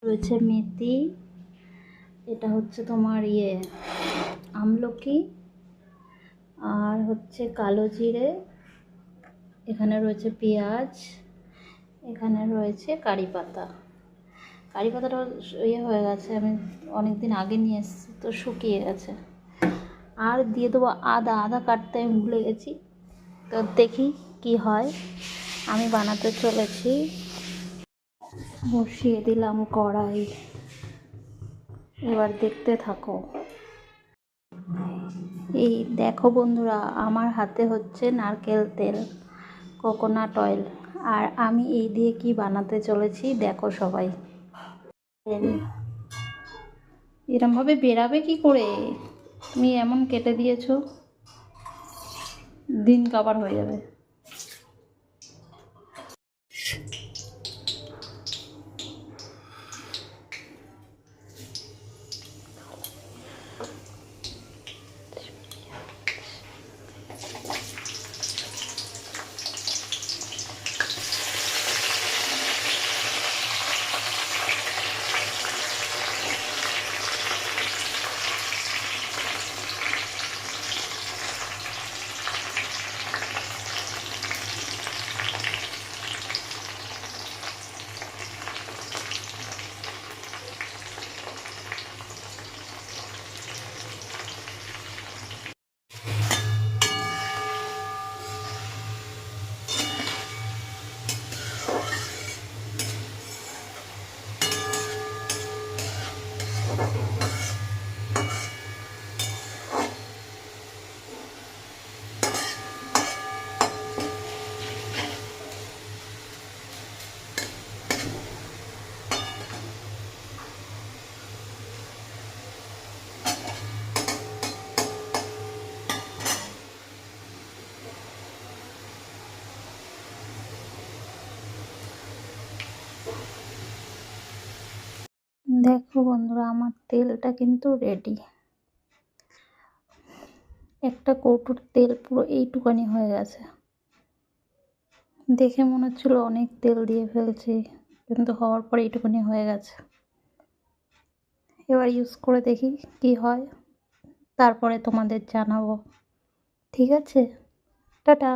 রয়েছে মেথি, এটা হচ্ছে তোমার আমলকি, আর হচ্ছে কালো জিরে, এখানে রয়েছে পেঁয়াজ, এখানে রয়েছে কারি পাতা। কারি পাতাটা হয়ে গেছে, আমি অনেক দিন আগে নিয়ে এসেছি তো শুকিয়ে গেছে। আর দিয়ে দেবো আদা। আদা কাটতে আমি ভুলে গেছি, তো দেখি কি হয়। আমি বানাতে চলেছি। বসিয়ে দিলাম কড়াই, এবার দেখতে থাকো। এই দেখো বন্ধুরা, আমার হাতে হচ্ছে নারকেল তেল, কোকোনাট অয়েল, আর আমি এই দিয়ে কি বানাতে চলেছি দেখো সবাই। এরমভাবে বেরাবে কি করে? তুমি এমন কেটে দিয়েছো, দিন কাবার হয়ে যাবে। দেখো বন্ধুরা, আমার তেলটা কিন্তু রেডি। একটা কৌটোর তেল পুরো এইটুকানি হয়ে গেছে। দেখে মনে হচ্ছিল অনেক তেল দিয়ে ফেলছি, কিন্তু হওয়ার পর এইটুকুনি হয়ে গেছে। এবার ইউজ করে দেখি কি হয়, তারপরে তোমাদের জানাবো। ঠিক আছে, টাটা।